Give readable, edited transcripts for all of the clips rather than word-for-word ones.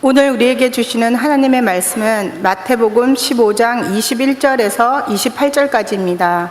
오늘 우리에게 주시는 하나님의 말씀은 마태복음 15장 21절에서 28절까지입니다.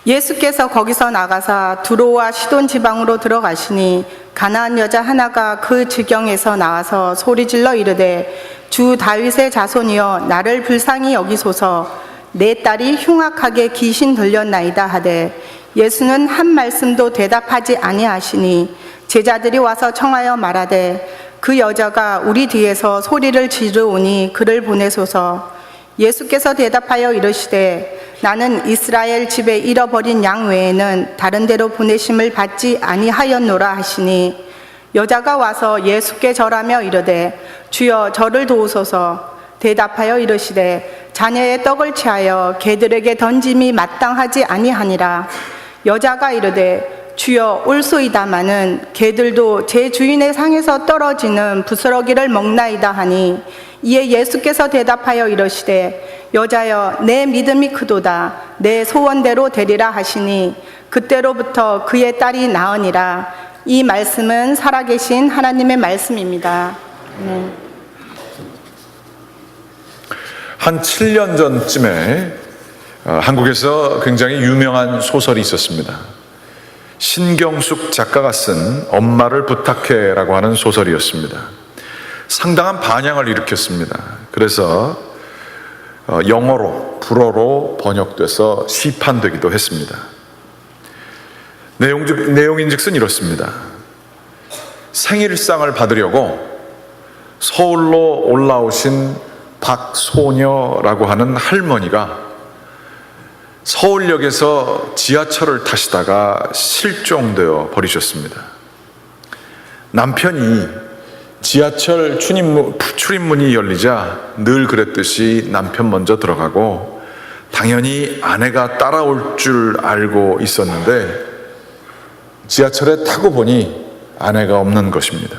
예수께서 거기서 나가사 두로와 시돈 지방으로 들어가시니 가나안 여자 하나가 그 지경에서 나와서 소리질러 이르되 주 다윗의 자손이여 나를 불쌍히 여기소서. 내 딸이 흉악하게 귀신 들렸나이다 하되 예수는 한 말씀도 대답하지 아니하시니 제자들이 와서 청하여 말하되 그 여자가 우리 뒤에서 소리를 지르오니 그를 보내소서. 예수께서 대답하여 이르시되 나는 이스라엘 집에 잃어버린 양 외에는 다른 데로 보내심을 받지 아니하였노라 하시니 여자가 와서 예수께 절하며 이르되 주여 저를 도우소서. 대답하여 이르시되 자녀의 떡을 취하여 개들에게 던짐이 마땅하지 아니하니라. 여자가 이르되 주여 올소이다마는 개들도 제 주인의 상에서 떨어지는 부스러기를 먹나이다 하니 이에 예수께서 대답하여 이르시되 여자여 내 믿음이 크도다. 내 소원대로 되리라 하시니 그때로부터 그의 딸이 나으니라. 이 말씀은 살아계신 하나님의 말씀입니다. 한 7년 전쯤에 한국에서 굉장히 유명한 소설이 있었습니다. 신경숙 작가가 쓴 엄마를 부탁해라고 하는 소설이었습니다. 상당한 반향을 일으켰습니다. 그래서 영어로, 불어로 번역돼서 시판되기도 했습니다. 내용인즉슨 이렇습니다. 생일상을 받으려고 서울로 올라오신 박소녀라고 하는 할머니가 서울역에서 지하철을 타시다가 실종되어 버리셨습니다. 남편이 지하철 출입문이 열리자 늘 그랬듯이 남편 먼저 들어가고 당연히 아내가 따라올 줄 알고 있었는데 지하철에 타고 보니 아내가 없는 것입니다.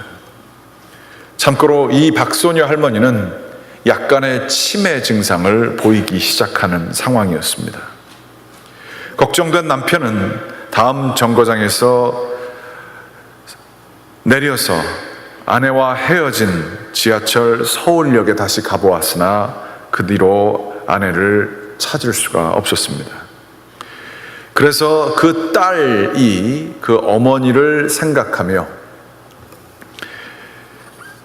참고로 이 박소녀 할머니는 약간의 치매 증상을 보이기 시작하는 상황이었습니다. 걱정된 남편은 다음 정거장에서 내려서 아내와 헤어진 지하철 서울역에 다시 가보았으나 그 뒤로 아내를 찾을 수가 없었습니다. 그래서 그 딸이 그 어머니를 생각하며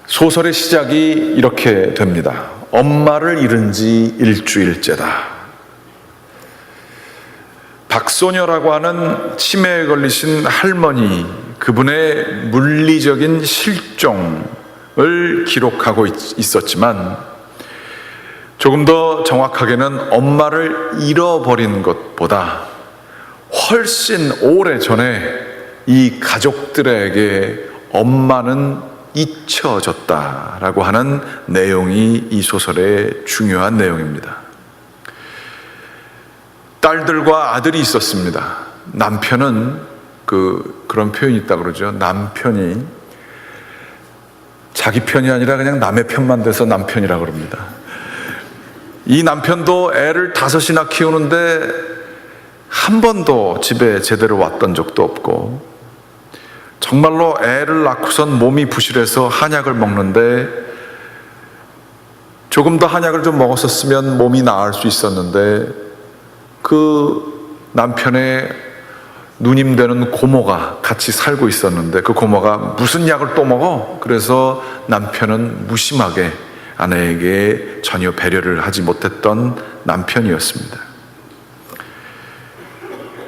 소설의 시작이 이렇게 됩니다. 엄마를 잃은 지 일주일째다. 박소녀라고 하는 치매에 걸리신 할머니, 그분의 물리적인 실종을 기록하고 있었지만 조금 더 정확하게는 엄마를 잃어버린 것보다 훨씬 오래전에 이 가족들에게 엄마는 잊혀졌다라고 하는 내용이 이 소설의 중요한 내용입니다. 딸들과 아들이 있었습니다. 남편은 그런 표현이 있다고 그러죠. 남편이 자기 편이 아니라 그냥 남의 편만 돼서 남편이라고 그럽니다. 이 남편도 애를 5이나 키우는데 한 번도 집에 제대로 왔던 적도 없고 정말로 애를 낳고선 몸이 부실해서 한약을 먹는데 조금 더 한약을 좀 먹었었으면 몸이 나을 수 있었는데 그 남편의 누님 되는 고모가 같이 살고 있었는데 그 고모가 무슨 약을 또 먹어? 그래서 남편은 무심하게 아내에게 전혀 배려를 하지 못했던 남편이었습니다.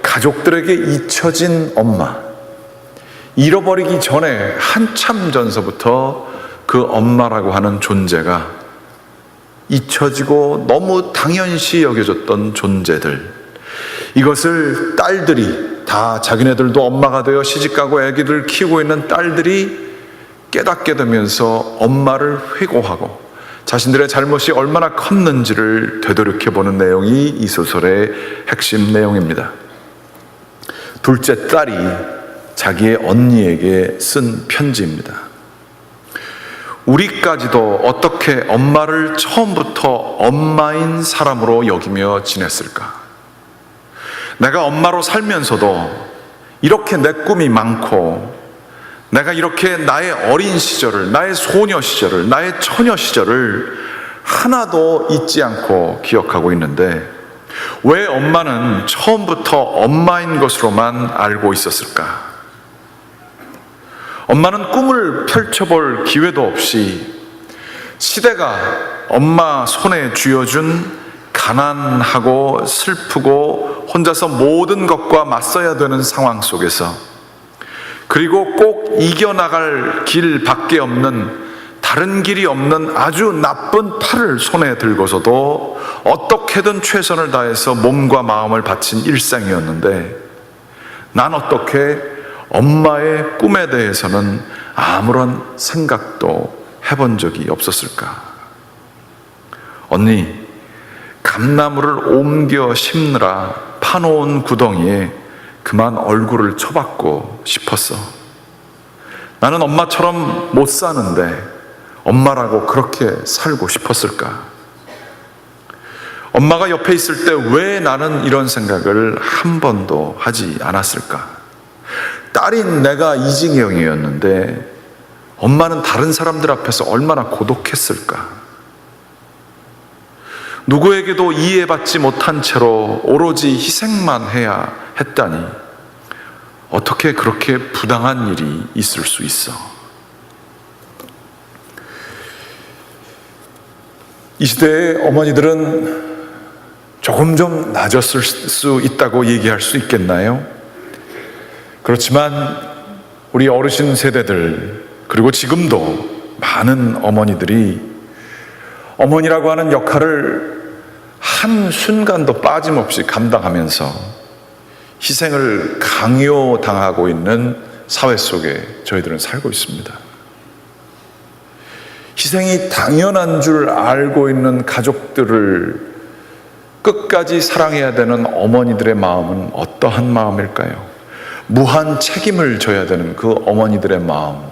가족들에게 잊혀진 엄마, 잃어버리기 전에 한참 전서부터 그 엄마라고 하는 존재가 잊혀지고 너무 당연시 여겨졌던 존재들, 이것을 딸들이 다 자기네들도 엄마가 되어 시집가고 아기를 키우고 있는 딸들이 깨닫게 되면서 엄마를 회고하고 자신들의 잘못이 얼마나 컸는지를 되돌이켜보는 내용이 이 소설의 핵심 내용입니다. 둘째 딸이 자기의 언니에게 쓴 편지입니다. 우리까지도 어떻게 엄마를 처음부터 엄마인 사람으로 여기며 지냈을까? 내가 엄마로 살면서도 이렇게 내 꿈이 많고 내가 이렇게 나의 어린 시절을, 나의 소녀 시절을, 나의 처녀 시절을 하나도 잊지 않고 기억하고 있는데 왜 엄마는 처음부터 엄마인 것으로만 알고 있었을까? 엄마는 꿈을 펼쳐볼 기회도 없이 시대가 엄마 손에 쥐어준 가난하고 슬프고 혼자서 모든 것과 맞서야 되는 상황 속에서, 그리고 꼭 이겨나갈 길밖에 없는, 다른 길이 없는 아주 나쁜 팔을 손에 들고서도 어떻게든 최선을 다해서 몸과 마음을 바친 일상이었는데 난 어떻게 엄마의 꿈에 대해서는 아무런 생각도 해본 적이 없었을까? 언니, 감나무를 옮겨 심느라 파놓은 구덩이에 그만 얼굴을 쳐박고 싶었어. 나는 엄마처럼 못 사는데 엄마라고 그렇게 살고 싶었을까? 엄마가 옆에 있을 때 왜 나는 이런 생각을 한 번도 하지 않았을까? 딸인 내가 이진경이었는데 엄마는 다른 사람들 앞에서 얼마나 고독했을까? 누구에게도 이해받지 못한 채로 오로지 희생만 해야 했다니 어떻게 그렇게 부당한 일이 있을 수 있어? 이 시대의 어머니들은 조금 좀 낮았을 수 있다고 얘기할 수 있겠나요? 그렇지만 우리 어르신 세대들, 그리고 지금도 많은 어머니들이 어머니라고 하는 역할을 한순간도 빠짐없이 감당하면서 희생을 강요당하고 있는 사회 속에 저희들은 살고 있습니다. 희생이 당연한 줄 알고 있는 가족들을 끝까지 사랑해야 되는 어머니들의 마음은 어떠한 마음일까요? 무한 책임을 져야 되는 그 어머니들의 마음,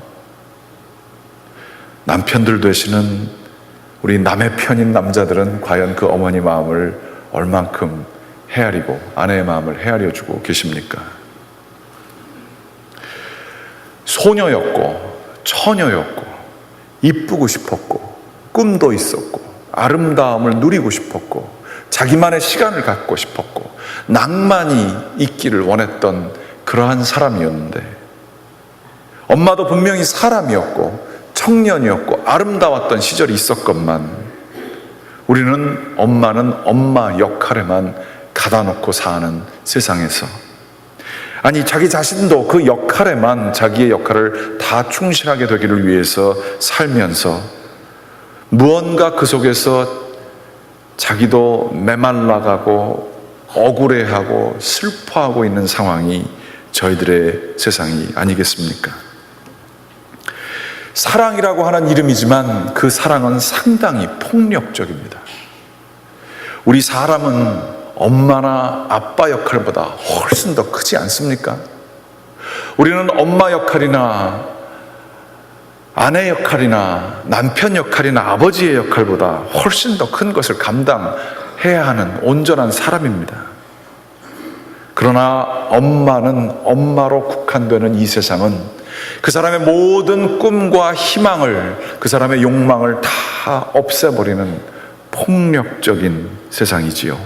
남편들 되시는 우리 남의 편인 남자들은 과연 그 어머니 마음을 얼만큼 헤아리고 아내의 마음을 헤아려주고 계십니까? 소녀였고 처녀였고 이쁘고 싶었고 꿈도 있었고 아름다움을 누리고 싶었고 자기만의 시간을 갖고 싶었고 낭만이 있기를 원했던 그러한 사람이었는데, 엄마도 분명히 사람이었고 청년이었고 아름다웠던 시절이 있었건만 우리는 엄마는 엄마 역할에만 가다 놓고 사는 세상에서, 아니 자기 자신도 그 역할에만 자기의 역할을 다 충실하게 되기를 위해서 살면서 무언가 그 속에서 자기도 메말라가고 억울해하고 슬퍼하고 있는 상황이 저희들의 세상이 아니겠습니까? 사랑이라고 하는 이름이지만 그 사랑은 상당히 폭력적입니다. 우리 사람은 엄마나 아빠 역할보다 훨씬 더 크지 않습니까? 우리는 엄마 역할이나 아내 역할이나 남편 역할이나 아버지의 역할보다 훨씬 더 큰 것을 감당해야 하는 온전한 사람입니다. 그러나 엄마는 엄마로 국한되는 이 세상은 그 사람의 모든 꿈과 희망을, 그 사람의 욕망을 다 없애버리는 폭력적인 세상이지요.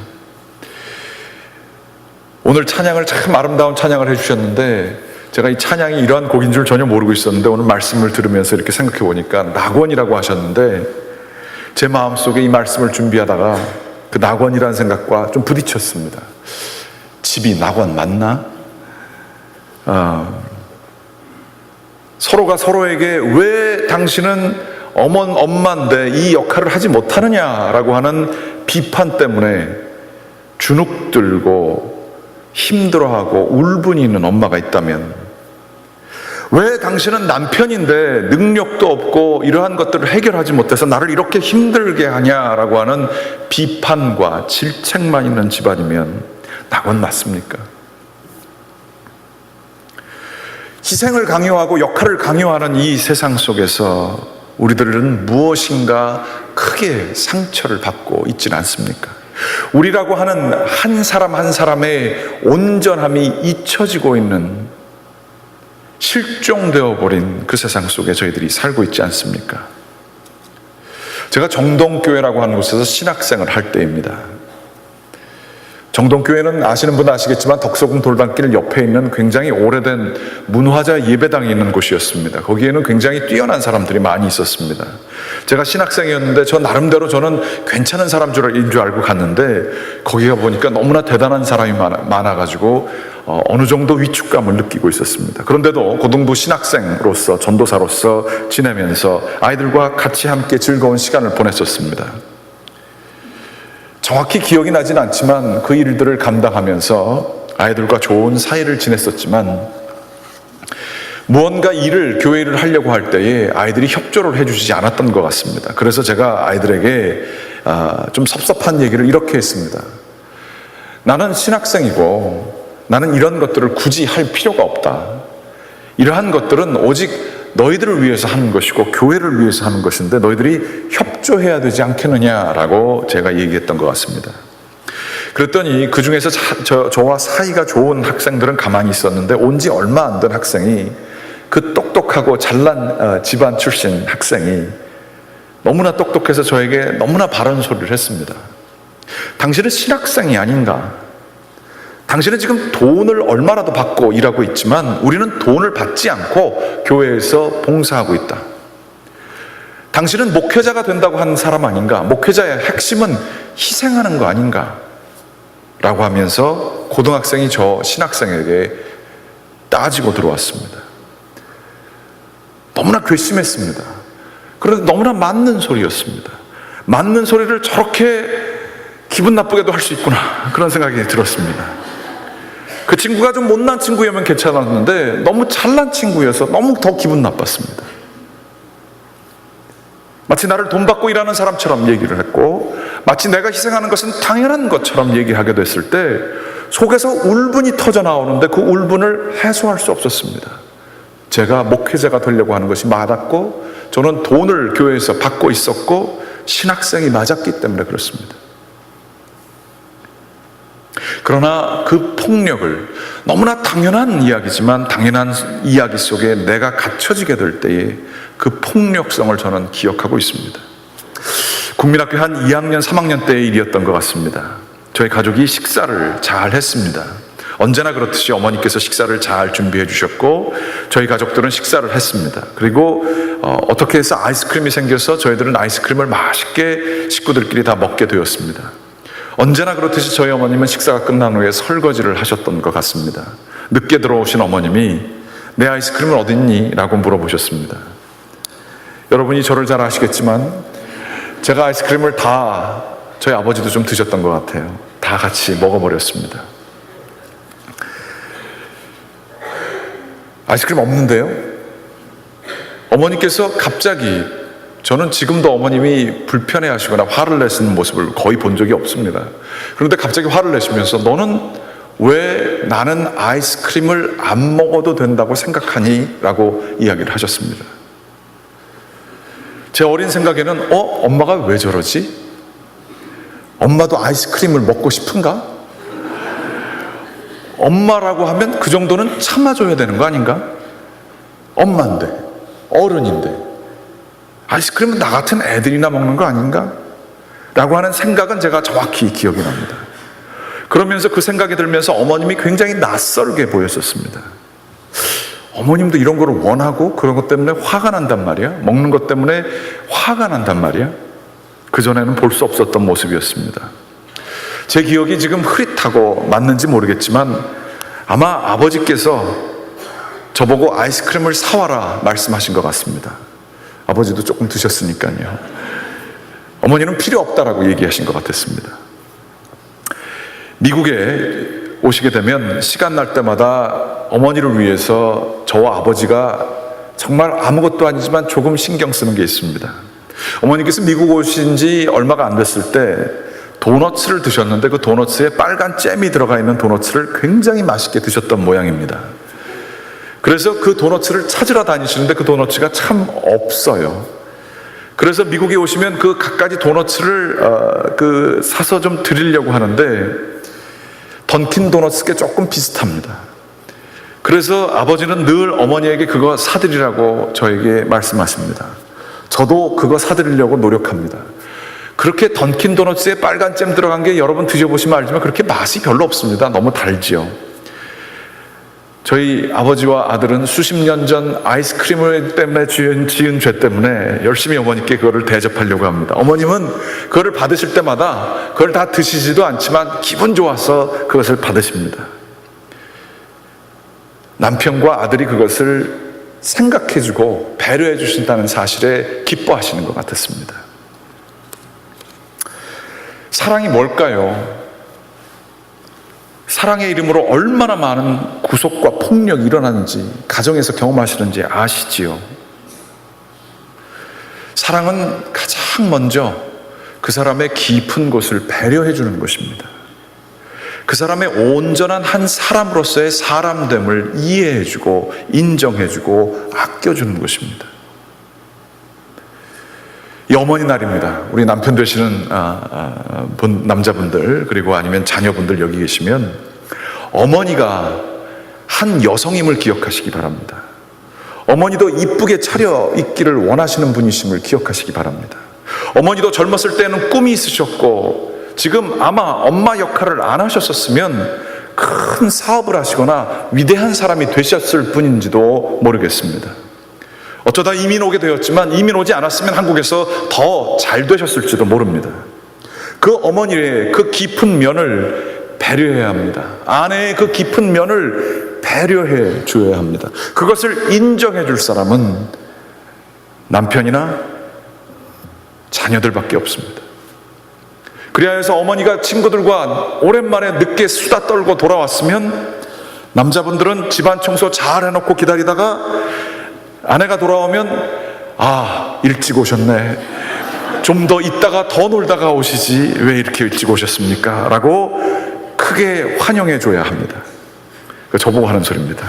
오늘 찬양을 참 아름다운 찬양을 해주셨는데 제가 이 찬양이 이러한 곡인 줄 전혀 모르고 있었는데 오늘 말씀을 들으면서 이렇게 생각해 보니까 낙원이라고 하셨는데 제 마음속에 이 말씀을 준비하다가 그 낙원이라는 생각과 좀 부딪혔습니다. 집이 낙원 맞나? 서로가 서로에게 왜 당신은 엄마인데 이 역할을 하지 못하느냐라고 하는 비판 때문에 주눅들고 힘들어하고 울분이는 엄마가 있다면, 왜 당신은 남편인데 능력도 없고 이러한 것들을 해결하지 못해서 나를 이렇게 힘들게 하냐라고 하는 비판과 질책만 있는 집안이면 낙원 맞습니까? 희생을 강요하고 역할을 강요하는 이 세상 속에서 우리들은 무엇인가 크게 상처를 받고 있지는 않습니까? 우리라고 하는 한 사람 한 사람의 온전함이 잊혀지고 있는, 실종되어 버린 그 세상 속에 저희들이 살고 있지 않습니까? 제가 정동교회라고 하는 곳에서 신학생을 할 때입니다. 정동교회는 아시는 분은 아시겠지만 덕소궁 돌담길 옆에 있는 굉장히 오래된 문화자 예배당이 있는 곳이었습니다. 거기에는 굉장히 뛰어난 사람들이 많이 있었습니다. 제가 신학생이었는데 저 나름대로 저는 괜찮은 사람인 줄 알고 갔는데 거기가 보니까 너무나 대단한 사람이 많아가지고 어느 정도 위축감을 느끼고 있었습니다. 그런데도 고등부 신학생으로서, 전도사로서 지내면서 아이들과 같이 함께 즐거운 시간을 보냈었습니다. 정확히 기억이 나진 않지만 그 일들을 감당하면서 아이들과 좋은 사이를 지냈었지만, 무언가 일을, 교회 일을 하려고 할 때에 아이들이 협조를 해주지 않았던 것 같습니다. 그래서 제가 아이들에게 좀 섭섭한 얘기를 이렇게 했습니다. 나는 신학생이고 나는 이런 것들을 굳이 할 필요가 없다. 이러한 것들은 오직 너희들을 위해서 하는 것이고 교회를 위해서 하는 것인데 너희들이 협조해야 되지 않겠느냐라고 제가 얘기했던 것 같습니다. 그랬더니 그 중에서 저와 사이가 좋은 학생들은 가만히 있었는데 온 지 얼마 안 된 학생이, 그 똑똑하고 잘난 집안 출신 학생이 너무나 똑똑해서 저에게 너무나 바른 소리를 했습니다. 당신은 신학생이 아닌가? 당신은 지금 돈을 얼마라도 받고 일하고 있지만 우리는 돈을 받지 않고 교회에서 봉사하고 있다. 당신은 목회자가 된다고 하는 사람 아닌가? 목회자의 핵심은 희생하는 거 아닌가? 라고 하면서 고등학생이 저 신학생에게 따지고 들어왔습니다. 너무나 괘씸했습니다. 그런데 너무나 맞는 소리였습니다. 맞는 소리를 저렇게 기분 나쁘게도 할 수 있구나, 그런 생각이 들었습니다. 그 친구가 좀 못난 친구였으면 괜찮았는데 너무 잘난 친구여서 너무 더 기분 나빴습니다. 마치 나를 돈 받고 일하는 사람처럼 얘기를 했고, 마치 내가 희생하는 것은 당연한 것처럼 얘기하게 됐을 때 속에서 울분이 터져 나오는데 그 울분을 해소할 수 없었습니다. 제가 목회자가 되려고 하는 것이 맞았고, 저는 돈을 교회에서 받고 있었고 신학생이 맞았기 때문에 그렇습니다. 그러나 그 폭력을, 너무나 당연한 이야기지만 당연한 이야기 속에 내가 갇혀지게 될 때에 그 폭력성을 저는 기억하고 있습니다. 국민학교 한 2학년 3학년 때의 일이었던 것 같습니다. 저희 가족이 식사를 잘 했습니다. 언제나 그렇듯이 어머니께서 식사를 잘 준비해 주셨고 저희 가족들은 식사를 했습니다. 그리고 어떻게 해서 아이스크림이 생겨서 저희들은 아이스크림을 맛있게 식구들끼리 다 먹게 되었습니다. 언제나 그렇듯이 저희 어머님은 식사가 끝난 후에 설거지를 하셨던 것 같습니다. 늦게 들어오신 어머님이 내 아이스크림은 어딨니? 라고 물어보셨습니다. 여러분이 저를 잘 아시겠지만 제가 아이스크림을 다, 저희 아버지도 좀 드셨던 것 같아요. 다 같이 먹어버렸습니다. 아이스크림 없는데요? 어머니께서 갑자기, 저는 지금도 어머님이 불편해하시거나 화를 내시는 모습을 거의 본 적이 없습니다. 그런데 갑자기 화를 내시면서 너는 왜 나는 아이스크림을 안 먹어도 된다고 생각하니? 라고 이야기를 하셨습니다. 제 어린 생각에는 엄마가 왜 저러지? 엄마도 아이스크림을 먹고 싶은가? 엄마라고 하면 그 정도는 참아줘야 되는 거 아닌가? 엄마인데, 어른인데 아이스크림은 나 같은 애들이나 먹는 거 아닌가? 라고 하는 생각은 제가 정확히 기억이 납니다. 그러면서 그 생각이 들면서 어머님이 굉장히 낯설게 보였었습니다. 어머님도 이런 걸 원하고 그런 것 때문에 화가 난단 말이야? 먹는 것 때문에 화가 난단 말이야? 그전에는 볼 수 없었던 모습이었습니다. 제 기억이 지금 흐릿하고 맞는지 모르겠지만 아마 아버지께서 저보고 아이스크림을 사와라 말씀하신 것 같습니다. 아버지도 조금 드셨으니까요. 어머니는 필요 없다라고 얘기하신 것 같았습니다. 미국에 오시게 되면 시간 날 때마다 어머니를 위해서 저와 아버지가 정말 아무것도 아니지만 조금 신경 쓰는 게 있습니다. 어머니께서 미국 오신 지 얼마가 안 됐을 때 도너츠를 드셨는데 그 도너츠에 빨간 잼이 들어가 있는 도너츠를 굉장히 맛있게 드셨던 모양입니다. 그래서 그 도너츠를 찾으러 다니시는데 그 도너츠가 참 없어요. 그래서 미국에 오시면 그 갖가지 도너츠를 사서 좀 드리려고 하는데 던킨 도너츠께 조금 비슷합니다. 그래서 아버지는 늘 어머니에게 그거 사드리라고 저에게 말씀하십니다. 저도 그거 사드리려고 노력합니다. 그렇게 던킨 도너츠에 빨간 잼 들어간 게 여러분 드셔보시면 알지만 그렇게 맛이 별로 없습니다. 너무 달지요. 저희 아버지와 아들은 수십 년 전 아이스크림을 때문에 지은 죄 때문에 열심히 어머니께 그거를 대접하려고 합니다. 어머님은 그거를 받으실 때마다 그걸 다 드시지도 않지만 기분 좋아서 그것을 받으십니다. 남편과 아들이 그것을 생각해주고 배려해 주신다는 사실에 기뻐하시는 것 같았습니다. 사랑이 뭘까요? 사랑의 이름으로 얼마나 많은 구속과 폭력이 일어나는지 가정에서 경험하시는지 아시지요? 사랑은 가장 먼저 그 사람의 깊은 곳을 배려해 주는 것입니다. 그 사람의 온전한 한 사람으로서의 사람됨을 이해해 주고 인정해 주고 아껴 주는 것입니다. 이 어머니 날입니다. 우리 남편 되시는 남자분들 그리고 아니면 자녀분들 여기 계시면 어머니가 한 여성임을 기억하시기 바랍니다. 어머니도 이쁘게 차려입기를 원하시는 분이심을 기억하시기 바랍니다. 어머니도 젊었을 때는 꿈이 있으셨고 지금 아마 엄마 역할을 안 하셨었으면 큰 사업을 하시거나 위대한 사람이 되셨을 뿐인지도 모르겠습니다. 어쩌다 이민 오게 되었지만 이민 오지 않았으면 한국에서 더 잘 되셨을지도 모릅니다. 그 어머니의 그 깊은 면을 배려해야 합니다. 아내의 그 깊은 면을 배려해 줘야 합니다. 그것을 인정해 줄 사람은 남편이나 자녀들밖에 없습니다. 그래야 해서 어머니가 친구들과 오랜만에 늦게 수다 떨고 돌아왔으면 남자분들은 집안 청소 잘 해놓고 기다리다가 아내가 돌아오면 일찍 오셨네. 좀 더 있다가 더 놀다가 오시지 왜 이렇게 일찍 오셨습니까? 라고 크게 환영해 줘야 합니다. 저보고 하는 소리입니다.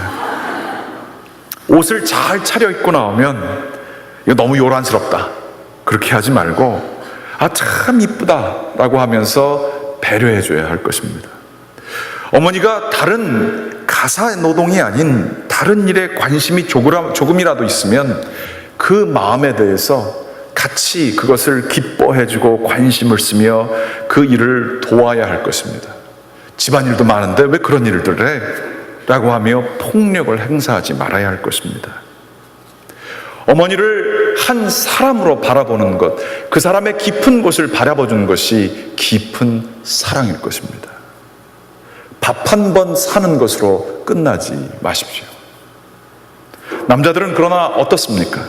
옷을 잘 차려입고 나오면 이거 너무 요란스럽다 그렇게 하지 말고 참 이쁘다 라고 하면서 배려해 줘야 할 것입니다. 어머니가 다른 가사 노동이 아닌 다른 일에 관심이 조금이라도 있으면 그 마음에 대해서 같이 그것을 기뻐해 주고 관심을 쓰며 그 일을 도와야 할 것입니다. 집안일도 많은데 왜 그런 일들을 해? 라고 하며 폭력을 행사하지 말아야 할 것입니다. 어머니를 한 사람으로 바라보는 것, 그 사람의 깊은 곳을 바라보는 것이 깊은 사랑일 것입니다. 밥 한 번 사는 것으로 끝나지 마십시오. 남자들은 그러나 어떻습니까?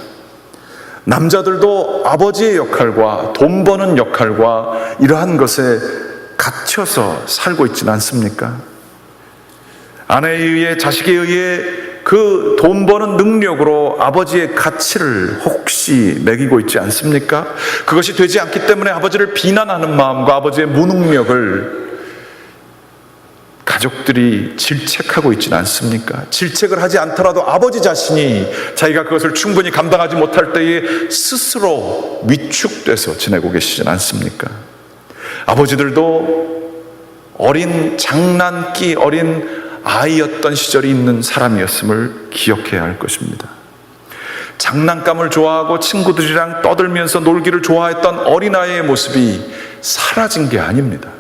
남자들도 아버지의 역할과 돈 버는 역할과 이러한 것에 갇혀서 살고 있지는 않습니까? 아내에 의해 자식에 의해 그 돈 버는 능력으로 아버지의 가치를 혹시 매기고 있지 않습니까? 그것이 되지 않기 때문에 아버지를 비난하는 마음과 아버지의 무능력을 가족들이 질책하고 있지는 않습니까? 질책을 하지 않더라도 아버지 자신이 자기가 그것을 충분히 감당하지 못할 때에 스스로 위축돼서 지내고 계시진 않습니까? 아버지들도 어린 장난기 어린 아이였던 시절이 있는 사람이었음을 기억해야 할 것입니다. 장난감을 좋아하고 친구들이랑 떠들면서 놀기를 좋아했던 어린아이의 모습이 사라진 게 아닙니다.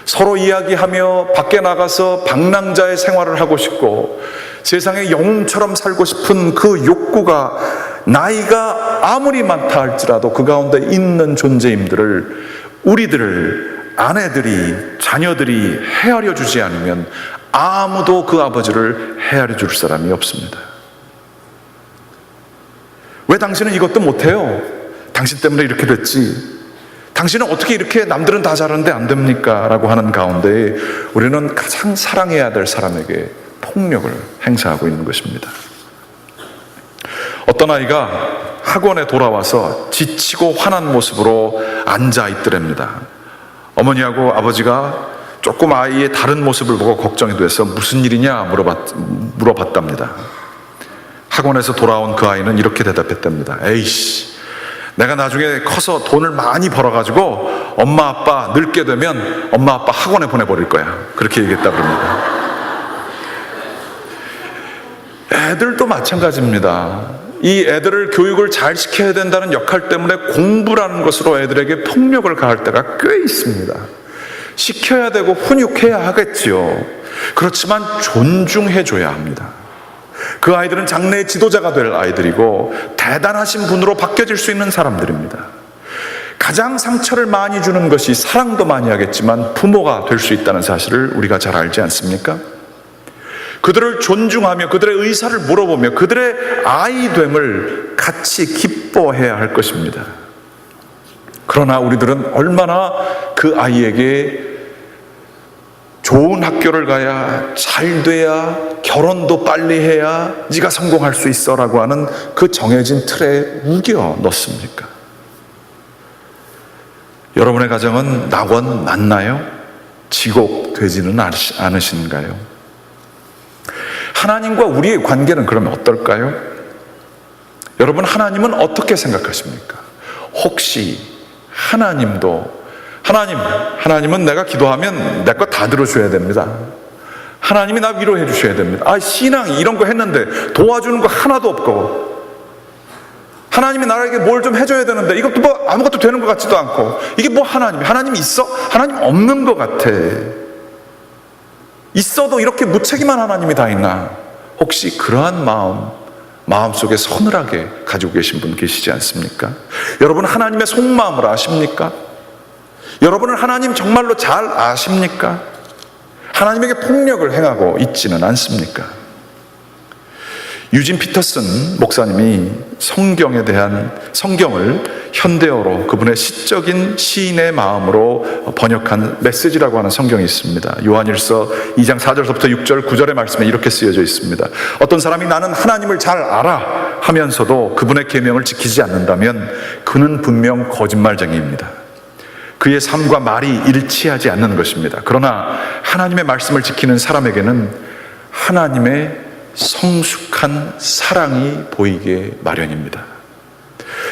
서로 이야기하며 밖에 나가서 방랑자의 생활을 하고 싶고 세상에 영웅처럼 살고 싶은 그 욕구가 나이가 아무리 많다 할지라도 그 가운데 있는 존재임들을 우리들을 아내들이 자녀들이 헤아려 주지 않으면 아무도 그 아버지를 헤아려 줄 사람이 없습니다. 왜 당신은 이것도 못해요? 당신 때문에 이렇게 됐지. 당신은 어떻게 이렇게 남들은 다 잘하는데 안 됩니까? 라고 하는 가운데 우리는 가장 사랑해야 될 사람에게 폭력을 행사하고 있는 것입니다. 어떤 아이가 학원에 돌아와서 지치고 화난 모습으로 앉아 있더랍니다. 어머니하고 아버지가 조금 아이의 다른 모습을 보고 걱정이 돼서 무슨 일이냐 물어봤답니다. 학원에서 돌아온 그 아이는 이렇게 대답했답니다. 에이씨, 내가 나중에 커서 돈을 많이 벌어가지고 엄마 아빠 늙게 되면 엄마 아빠 학원에 보내버릴 거야. 그렇게 얘기했다 그럽니다. 애들도 마찬가지입니다. 이 애들을 교육을 잘 시켜야 된다는 역할 때문에 공부라는 것으로 애들에게 폭력을 가할 때가 꽤 있습니다. 시켜야 되고 훈육해야 하겠지요. 그렇지만 존중해줘야 합니다. 그 아이들은 장래의 지도자가 될 아이들이고 대단하신 분으로 바뀌어질 수 있는 사람들입니다. 가장 상처를 많이 주는 것이 사랑도 많이 하겠지만 부모가 될 수 있다는 사실을 우리가 잘 알지 않습니까? 그들을 존중하며 그들의 의사를 물어보며 그들의 아이됨을 같이 기뻐해야 할 것입니다. 그러나 우리들은 얼마나 그 아이에게 좋은 학교를 가야, 잘 돼야, 결혼도 빨리 해야 네가 성공할 수 있어 라고 하는 그 정해진 틀에 우겨 넣습니까? 여러분의 가정은 낙원 맞나요? 지옥 되지는 않으신가요? 하나님과 우리의 관계는 그러면 어떨까요? 여러분, 하나님은 어떻게 생각하십니까? 혹시 하나님은 내가 기도하면 내 거 다 들어줘야 됩니다. 하나님이 나 위로해 주셔야 됩니다. 신앙이 이런 거 했는데 도와주는 거 하나도 없고, 하나님이 나에게 뭘 좀 해줘야 되는데 이것도 뭐 아무것도 되는 것 같지도 않고, 이게 뭐 하나님이 있어? 하나님 없는 것 같아. 있어도 이렇게 무책임한 하나님이 다 있나? 혹시 그러한 마음속에 서늘하게 가지고 계신 분 계시지 않습니까? 여러분, 하나님의 속마음을 아십니까? 여러분은 하나님 정말로 잘 아십니까? 하나님에게 폭력을 행하고 있지는 않습니까? 유진 피터슨 목사님이 성경을 현대어로 그분의 시적인 시인의 마음으로 번역한 메시지라고 하는 성경이 있습니다. 요한일서 2장 4절부터 6절 9절의 말씀에 이렇게 쓰여져 있습니다. 어떤 사람이 나는 하나님을 잘 알아 하면서도 그분의 계명을 지키지 않는다면 그는 분명 거짓말쟁이입니다. 그의 삶과 말이 일치하지 않는 것입니다. 그러나 하나님의 말씀을 지키는 사람에게는 하나님의 성숙한 사랑이 보이게 마련입니다.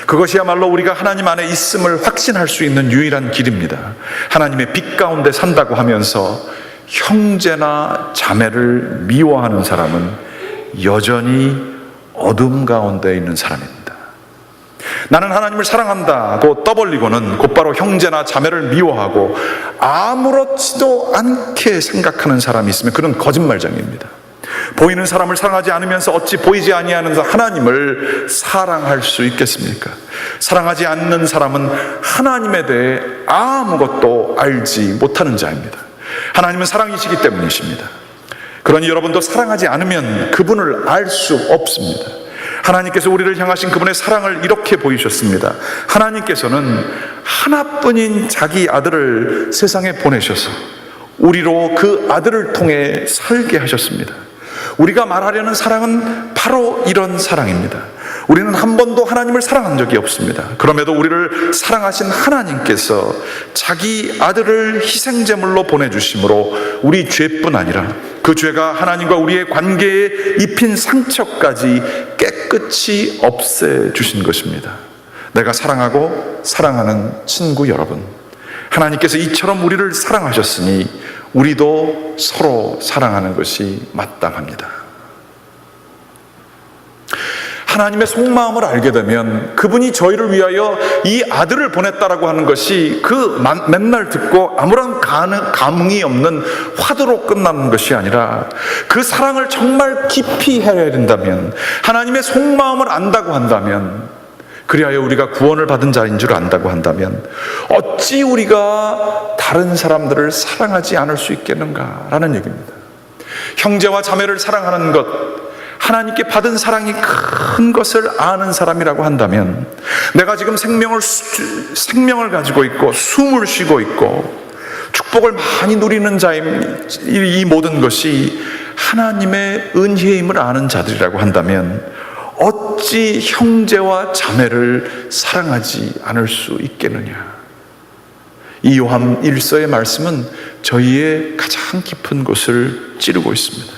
그것이야말로 우리가 하나님 안에 있음을 확신할 수 있는 유일한 길입니다. 하나님의 빛 가운데 산다고 하면서 형제나 자매를 미워하는 사람은 여전히 어둠 가운데 있는 사람입니다. 나는 하나님을 사랑한다고 떠벌리고는 곧바로 형제나 자매를 미워하고 아무렇지도 않게 생각하는 사람이 있으면 그는 거짓말쟁이입니다. 보이는 사람을 사랑하지 않으면서 어찌 보이지 아니하는 하나님을 사랑할 수 있겠습니까? 사랑하지 않는 사람은 하나님에 대해 아무것도 알지 못하는 자입니다. 하나님은 사랑이시기 때문이십니다. 그러니 여러분도 사랑하지 않으면 그분을 알 수 없습니다. 하나님께서 우리를 향하신 그분의 사랑을 이렇게 보이셨습니다. 하나님께서는 하나뿐인 자기 아들을 세상에 보내셔서 우리로 그 아들을 통해 살게 하셨습니다. 우리가 말하려는 사랑은 바로 이런 사랑입니다. 우리는 한 번도 하나님을 사랑한 적이 없습니다. 그럼에도 우리를 사랑하신 하나님께서 자기 아들을 희생제물로 보내주심으로 우리 죄뿐 아니라 그 죄가 하나님과 우리의 관계에 입힌 상처까지 깨끗이 없애주신 것입니다. 내가 사랑하고 사랑하는 친구 여러분, 하나님께서 이처럼 우리를 사랑하셨으니 우리도 서로 사랑하는 것이 마땅합니다. 하나님의 속마음을 알게 되면 그분이 저희를 위하여 이 아들을 보냈다라고 하는 것이 그 맨날 듣고 아무런 감흥이 없는 화두로 끝나는 것이 아니라 그 사랑을 정말 깊이 해야 된다면, 하나님의 속마음을 안다고 한다면, 그리하여 우리가 구원을 받은 자인 줄 안다고 한다면 어찌 우리가 다른 사람들을 사랑하지 않을 수 있겠는가라는 얘기입니다. 형제와 자매를 사랑하는 것, 하나님께 받은 사랑이 큰 것을 아는 사람이라고 한다면, 내가 지금 생명을 가지고 있고 숨을 쉬고 있고 축복을 많이 누리는 자임, 이 모든 것이 하나님의 은혜임을 아는 자들이라고 한다면 어찌 형제와 자매를 사랑하지 않을 수 있겠느냐. 이 요한 1서의 말씀은 저희의 가장 깊은 곳을 찌르고 있습니다.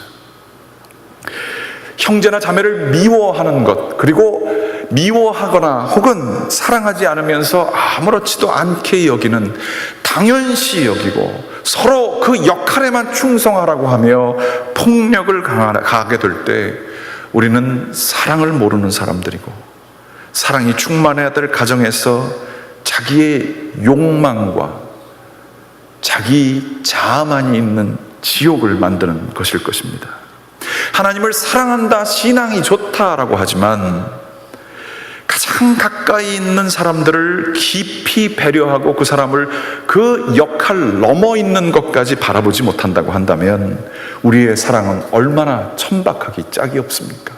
형제나 자매를 미워하는 것, 그리고 미워하거나 혹은 사랑하지 않으면서 아무렇지도 않게 여기는, 당연시 여기고 서로 그 역할에만 충성하라고 하며 폭력을 가하게 될 때 우리는 사랑을 모르는 사람들이고, 사랑이 충만해야 될 가정에서 자기의 욕망과 자기 자아만이 있는 지옥을 만드는 것일 것입니다. 하나님을 사랑한다, 신앙이 좋다라고 하지만 가장 가까이 있는 사람들을 깊이 배려하고 그 사람을 그 역할 넘어 있는 것까지 바라보지 못한다고 한다면 우리의 사랑은 얼마나 천박하기 짝이 없습니까?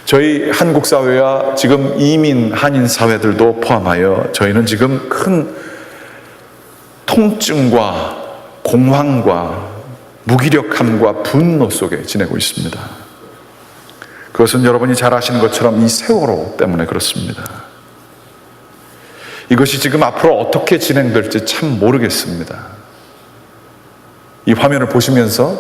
저희 한국 사회와 지금 이민 한인 사회들도 포함하여 저희는 지금 큰 통증과 공황과 무기력함과 분노 속에 지내고 있습니다. 그것은 여러분이 잘 아시는 것처럼 이 세월호 때문에 그렇습니다. 이것이 지금 앞으로 어떻게 진행될지 참 모르겠습니다. 이 화면을 보시면서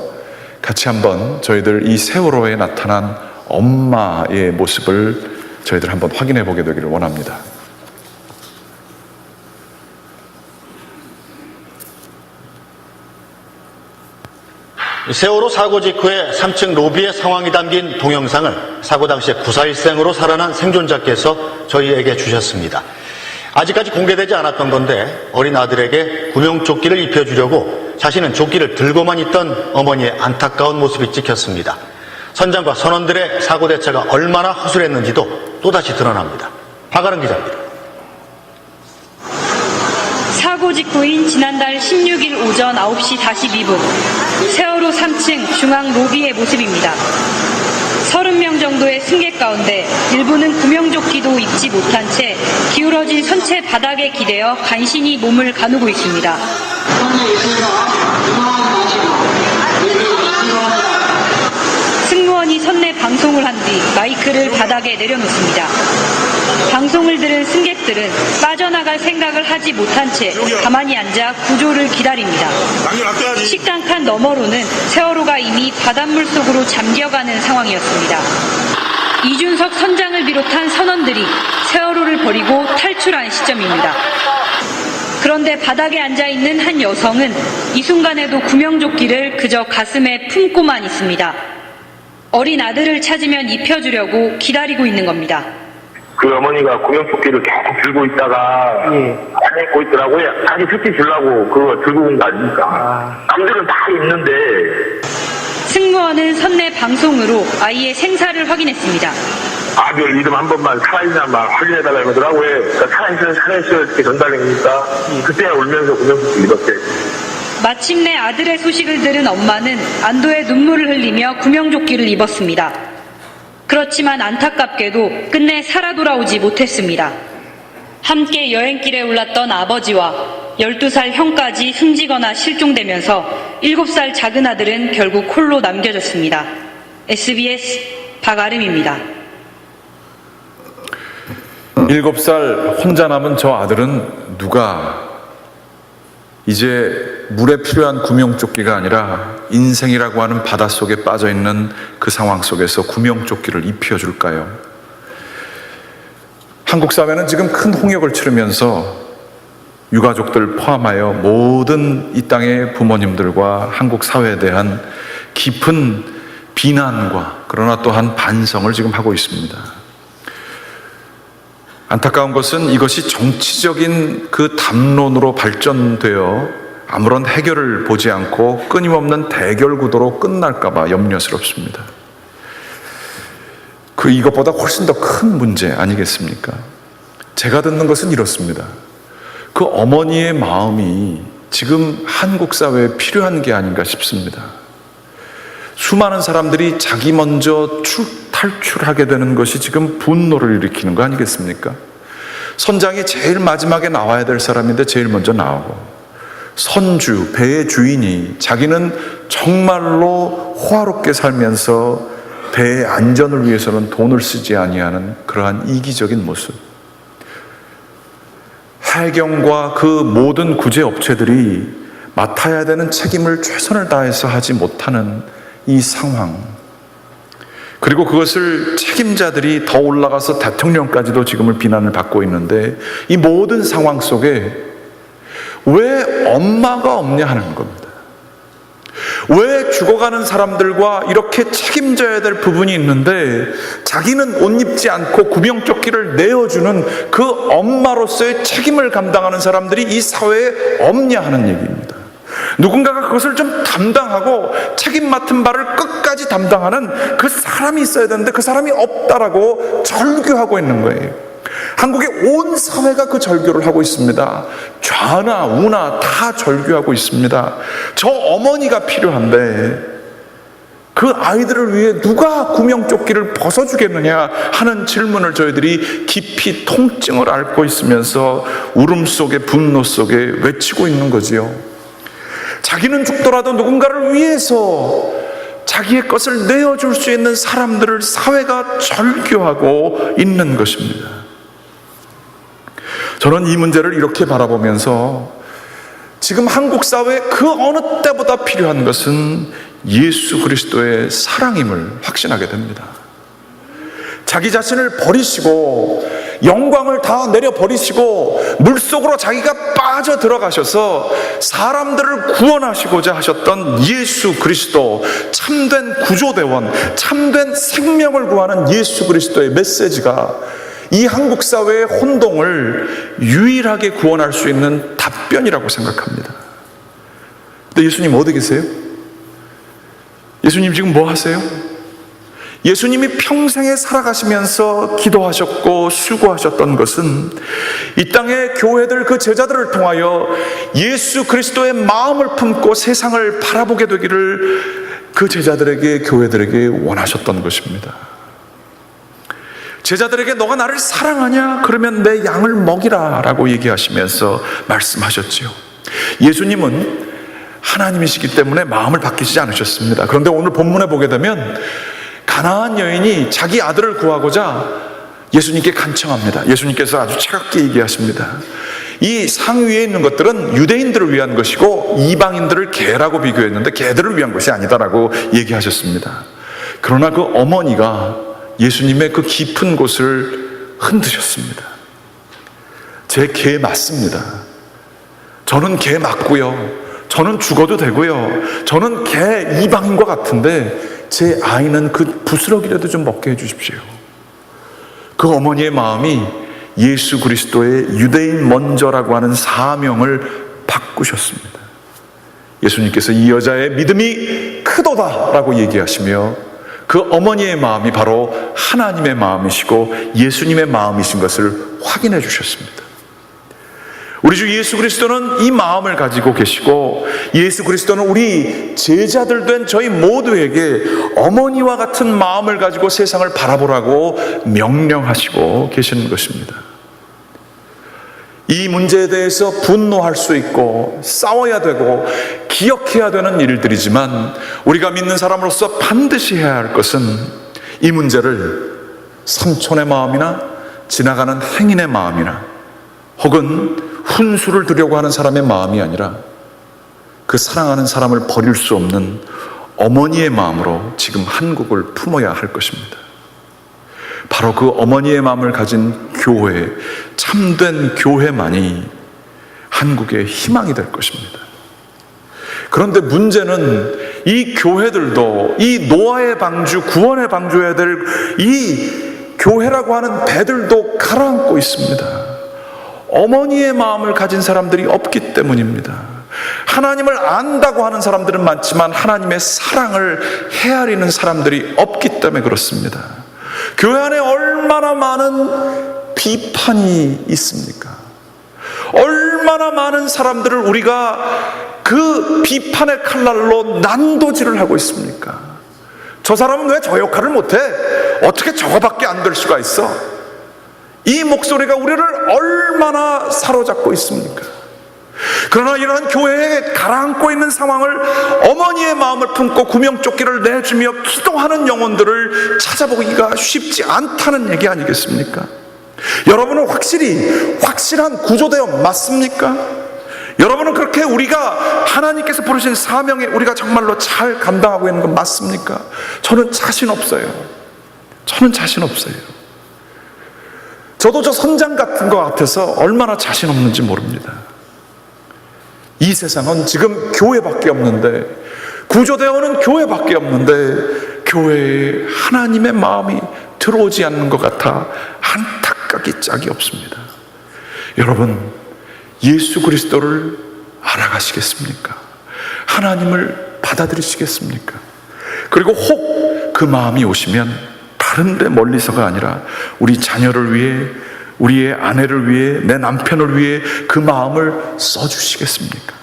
같이 한번 저희들 이 세월호에 나타난 엄마의 모습을 저희들 한번 확인해 보게 되기를 원합니다. 세월호 사고 직후에 3층 로비의 상황이 담긴 동영상을 사고 당시에 구사일생으로 살아난 생존자께서 저희에게 주셨습니다. 아직까지 공개되지 않았던 건데 어린 아들에게 구명조끼를 입혀주려고 자신은 조끼를 들고만 있던 어머니의 안타까운 모습이 찍혔습니다. 선장과 선원들의 사고 대처가 얼마나 허술했는지도 또다시 드러납니다. 박아름 기자입니다. 사고 직후인 지난달 16일 오전 9시 42분 세월호 3층 중앙 로비의 모습입니다. 30명 정도의 승객 가운데 일부는 구명조끼도 입지 못한 채 기울어진 선체 바닥에 기대어 간신히 몸을 가누고 있습니다. 승무원이 선내 방송을 한 뒤 마이크를 바닥에 내려놓습니다. 방송을 들은 승객들은 빠져나갈 생각을 하지 못한 채 가만히 앉아 구조를 기다립니다. 식당 칸 너머로는 세월호가 이미 바닷물 속으로 잠겨가는 상황이었습니다. 이준석 선장을 비롯한 선원들이 세월호를 버리고 탈출한 시점입니다. 그런데 바닥에 앉아있는 한 여성은 이 순간에도 구명조끼를 그저 가슴에 품고만 있습니다. 어린 아들을 찾으면 입혀주려고 기다리고 있는 겁니다. 그 어머니가 구명조끼를 계속 들고 있다가 안 입고 있더라고요. 자기 새끼 주려고 그거 들고 온 거 아닙니까? 남들은 다 입는데. 승무원은 선내 방송으로 아이의 생사를 확인했습니다. 아들 이름 한 번만 살아있냐만 확인해달라 이러더라고요. 그러니까 살아있어요 이렇게 전달해니까 그때 울면서 구명조끼 입었대. 마침내 아들의 소식을 들은 엄마는 안도의 눈물을 흘리며 구명조끼를 입었습니다. 그렇지만 안타깝게도 끝내 살아 돌아오지 못했습니다. 함께 여행길에 올랐던 아버지와 12살 형까지 숨지거나 실종되면서 7살 작은 아들은 결국 홀로 남겨졌습니다. SBS 박아름입니다. 7살 혼자 남은 저 아들은 누가 이제 물에 필요한 구명조끼가 아니라 인생이라고 하는 바닷속에 빠져있는 그 상황 속에서 구명조끼를 입혀줄까요? 한국 사회는 지금 큰 홍역을 치르면서 유가족들 포함하여 모든 이 땅의 부모님들과 한국 사회에 대한 깊은 비난과 그러나 또한 반성을 지금 하고 있습니다. 안타까운 것은 이것이 정치적인 그 담론으로 발전되어 아무런 해결을 보지 않고 끊임없는 대결 구도로 끝날까봐 염려스럽습니다. 이것보다 훨씬 더 큰 문제 아니겠습니까? 제가 듣는 것은 이렇습니다. 그 어머니의 마음이 지금 한국 사회에 필요한 게 아닌가 싶습니다. 수많은 사람들이 자기 먼저 탈출하게 되는 것이 지금 분노를 일으키는 거 아니겠습니까? 선장이 제일 마지막에 나와야 될 사람인데 제일 먼저 나오고, 선주, 배의 주인이 자기는 정말로 호화롭게 살면서 배의 안전을 위해서는 돈을 쓰지 아니하는 그러한 이기적인 모습, 해경과 그 모든 구제업체들이 맡아야 되는 책임을 최선을 다해서 하지 못하는 이 상황, 그리고 그것을 책임자들이 더 올라가서 대통령까지도 지금을 비난을 받고 있는데, 이 모든 상황 속에 왜 엄마가 없냐 하는 겁니다. 왜 죽어가는 사람들과 이렇게 책임져야 될 부분이 있는데 자기는 옷 입지 않고 구명조끼를 내어주는 그 엄마로서의 책임을 감당하는 사람들이 이 사회에 없냐 하는 얘기입니다. 누군가가 그것을 좀 담당하고 책임 맡은 바를 끝까지 담당하는 그 사람이 있어야 되는데 그 사람이 없다라고 절규하고 있는 거예요. 한국의 온 사회가 그 절규를 하고 있습니다. 좌나 우나 다 절규하고 있습니다. 저 어머니가 필요한데 그 아이들을 위해 누가 구명조끼를 벗어주겠느냐 하는 질문을 저희들이 깊이 통증을 앓고 있으면서 울음 속에 분노 속에 외치고 있는 거지요. 자기는 죽더라도 누군가를 위해서 자기의 것을 내어줄 수 있는 사람들을 사회가 절규하고 있는 것입니다. 저는 이 문제를 이렇게 바라보면서 지금 한국 사회에 그 어느 때보다 필요한 것은 예수 그리스도의 사랑임을 확신하게 됩니다. 자기 자신을 버리시고 영광을 다 내려버리시고 물속으로 자기가 빠져 들어가셔서 사람들을 구원하시고자 하셨던 예수 그리스도, 참된 구조대원, 참된 생명을 구하는 예수 그리스도의 메시지가 이 한국 사회의 혼동을 유일하게 구원할 수 있는 답변이라고 생각합니다. 근데 예수님 어디 계세요? 예수님 지금 뭐 하세요? 예수님이 평생에 살아가시면서 기도하셨고 수고하셨던 것은 이 땅의 교회들, 그 제자들을 통하여 예수 그리스도의 마음을 품고 세상을 바라보게 되기를 그 제자들에게, 교회들에게 원하셨던 것입니다. 제자들에게 너가 나를 사랑하냐? 그러면 내 양을 먹이라 라고 얘기하시면서 말씀하셨지요. 예수님은 하나님이시기 때문에 마음을 바뀌지 않으셨습니다. 그런데 오늘 본문에 보게 되면 가나안 여인이 자기 아들을 구하고자 예수님께 간청합니다. 예수님께서 아주 차갑게 얘기하십니다. 이 상 위에 있는 것들은 유대인들을 위한 것이고 이방인들을 개라고 비교했는데 개들을 위한 것이 아니다라고 얘기하셨습니다. 그러나 그 어머니가 예수님의 그 깊은 곳을 흔드셨습니다. 제 개 맞습니다. 저는 개 맞고요. 저는 죽어도 되고요. 저는 개 이방인과 같은데 제 아이는 그 부스러기라도 좀 먹게 해주십시오. 그 어머니의 마음이 예수 그리스도의 유대인 먼저라고 하는 사명을 바꾸셨습니다. 예수님께서 이 여자의 믿음이 크도다라고 얘기하시며 그 어머니의 마음이 바로 하나님의 마음이시고 예수님의 마음이신 것을 확인해 주셨습니다. 우리 주 예수 그리스도는 이 마음을 가지고 계시고 예수 그리스도는 우리 제자들 된 저희 모두에게 어머니와 같은 마음을 가지고 세상을 바라보라고 명령하시고 계시는 것입니다. 이 문제에 대해서 분노할 수 있고 싸워야 되고 기억해야 되는 일들이지만 우리가 믿는 사람으로서 반드시 해야 할 것은 이 문제를 삼촌의 마음이나 지나가는 행인의 마음이나 혹은 훈수를 두려고 하는 사람의 마음이 아니라 그 사랑하는 사람을 버릴 수 없는 어머니의 마음으로 지금 한국을 품어야 할 것입니다. 바로 그 어머니의 마음을 가진 교회, 참된 교회만이 한국의 희망이 될 것입니다. 그런데 문제는 이 교회들도 이 노아의 방주, 구원의 방주해야 될 이 교회라고 하는 배들도 가라앉고 있습니다. 어머니의 마음을 가진 사람들이 없기 때문입니다. 하나님을 안다고 하는 사람들은 많지만 하나님의 사랑을 헤아리는 사람들이 없기 때문에 그렇습니다. 교회 안에 얼마나 많은 비판이 있습니까? 얼마나 많은 사람들을 우리가 그 비판의 칼날로 난도질을 하고 있습니까? 저 사람은 왜 저 역할을 못해? 어떻게 저거밖에 안 될 수가 있어? 이 목소리가 우리를 얼마나 사로잡고 있습니까? 그러나 이러한 교회에 가라앉고 있는 상황을 어머니의 마음을 품고 구명조끼를 내주며 기도하는 영혼들을 찾아보기가 쉽지 않다는 얘기 아니겠습니까? 여러분은 확실한 구조대원 맞습니까? 여러분은 그렇게 우리가 하나님께서 부르신 사명에 우리가 정말로 잘 감당하고 있는 건 맞습니까? 저는 자신 없어요. 저는 자신 없어요. 저도 저 선장 같은 것 같아서 얼마나 자신 없는지 모릅니다. 이 세상은 지금 교회밖에 없는데, 구조되어오는 교회밖에 없는데 교회에 하나님의 마음이 들어오지 않는 것 같아 안타깝기 짝이 없습니다. 여러분, 예수 그리스도를 알아가시겠습니까? 하나님을 받아들이시겠습니까? 그리고 혹 그 마음이 오시면 다른 데 멀리서가 아니라 우리 자녀를 위해, 우리의 아내를 위해, 내 남편을 위해 그 마음을 써주시겠습니까?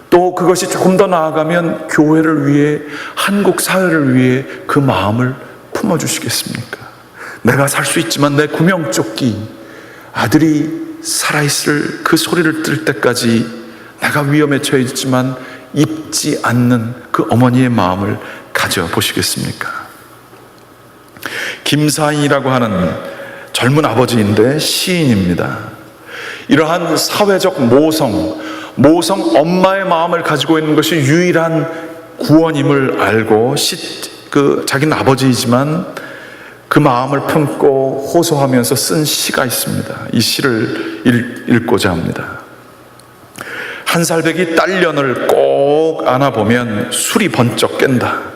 또 그것이 조금 더 나아가면 교회를 위해, 한국 사회를 위해 그 마음을 품어주시겠습니까? 내가 살 수 있지만 내 구명조끼 아들이 살아있을 그 소리를 들 때까지 내가 위험에 처해 있지만 입지 않는 그 어머니의 마음을 가져보시겠습니까? 김사인이라고 하는 젊은 아버지인데 시인입니다. 이러한 사회적 모성 엄마의 마음을 가지고 있는 것이 유일한 구원임을 알고 자기는 아버지이지만 그 마음을 품고 호소하면서 쓴 시가 있습니다. 이 시를 읽고자 합니다. 한 살배기 딸년을 꼭 안아보면 술이 번쩍 깬다.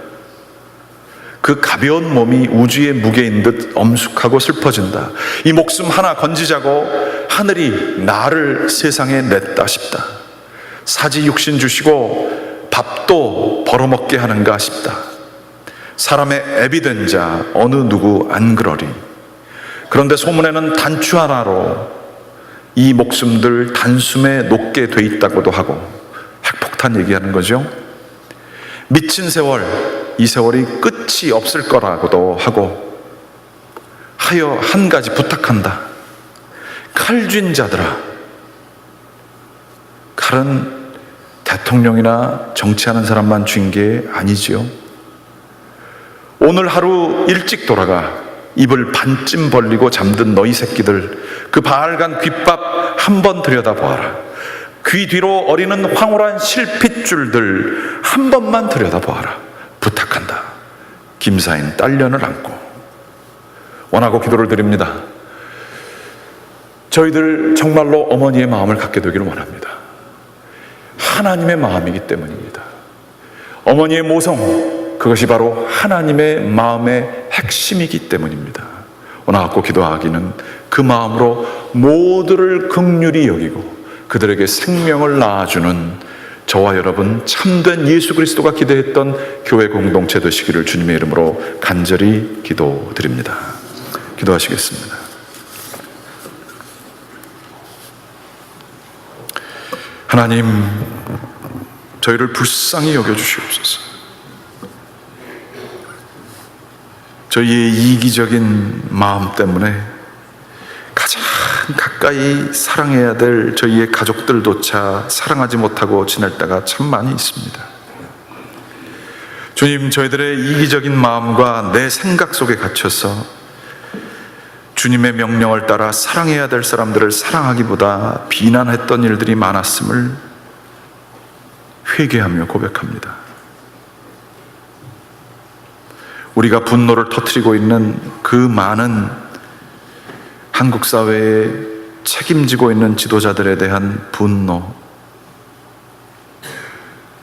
그 가벼운 몸이 우주의 무게인 듯 엄숙하고 슬퍼진다. 이 목숨 하나 건지자고 하늘이 나를 세상에 냈다 싶다. 사지 육신 주시고 밥도 벌어먹게 하는가 싶다. 사람의 애비 된 자 어느 누구 안 그러리. 그런데 소문에는 단추 하나로 이 목숨들 단숨에 녹게 돼 있다고도 하고, 핵폭탄 얘기하는 거죠. 미친 세월, 이 세월이 끝이 없을 거라고도 하고, 하여 한 가지 부탁한다. 칼쥔 자들아, 칼은 대통령이나 정치하는 사람만 쥔 게 아니지요. 오늘 하루 일찍 돌아가 입을 반쯤 벌리고 잠든 너희 새끼들, 그 바알간 귓밥 한번 들여다보아라. 귀 뒤로 어리는 황홀한 실핏줄들 한 번만 들여다보아라. 부탁한다. 김사인 딸년을 안고. 원하고 기도를 드립니다. 저희들 정말로 어머니의 마음을 갖게 되기를 원합니다. 하나님의 마음이기 때문입니다. 어머니의 모성, 그것이 바로 하나님의 마음의 핵심이기 때문입니다. 원하고 기도하기는 그 마음으로 모두를 긍휼히 여기고 그들에게 생명을 낳아주는 저와 여러분 참된 예수 그리스도가 기대했던 교회 공동체 되시기를 주님의 이름으로 간절히 기도드립니다. 기도하시겠습니다. 하나님, 저희를 불쌍히 여겨주시옵소서. 저희의 이기적인 마음 때문에 가장 가까이 사랑해야 될 저희의 가족들조차 사랑하지 못하고 지낼 때가 참 많이 있습니다. 주님, 저희들의 이기적인 마음과 내 생각 속에 갇혀서 주님의 명령을 따라 사랑해야 될 사람들을 사랑하기보다 비난했던 일들이 많았음을 회개하며 고백합니다. 우리가 분노를 터뜨리고 있는 그 많은 한국 사회에 책임지고 있는 지도자들에 대한 분노,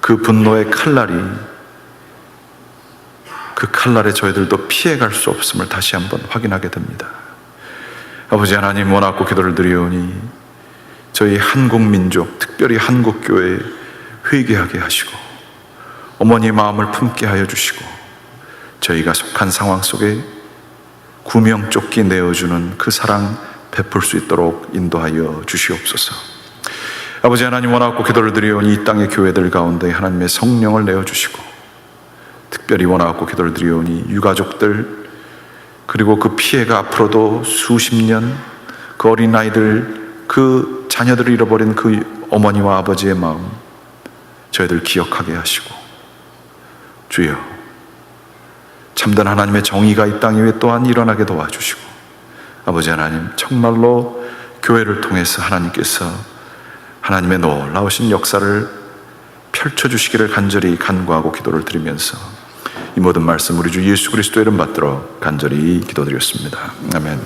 그 분노의 칼날이, 그 칼날에 저희들도 피해갈 수 없음을 다시 한번 확인하게 됩니다. 아버지 하나님, 원하고 기도를 드리오니 저희 한국민족, 특별히 한국교회 회개하게 하시고 어머니의 마음을 품게 하여 주시고 저희가 속한 상황 속에 구명조끼 내어주는 그 사랑 베풀 수 있도록 인도하여 주시옵소서. 아버지 하나님, 원하고 기도를 드리오니 이 땅의 교회들 가운데 하나님의 성령을 내어주시고 특별히 원하고 기도를 드리오니 유가족들, 그리고 그 피해가 앞으로도 수십 년, 그 어린아이들, 그 자녀들을 잃어버린 그 어머니와 아버지의 마음 저희들 기억하게 하시고, 주여 참된 하나님의 정의가 이 땅 위에 또한 일어나게 도와주시고, 아버지 하나님, 정말로 교회를 통해서 하나님께서 하나님의 놀라우신 역사를 펼쳐주시기를 간절히 간구하고 기도를 드리면서 이 모든 말씀 우리 주 예수 그리스도의 이름 받들어 간절히 기도드렸습니다. 아멘.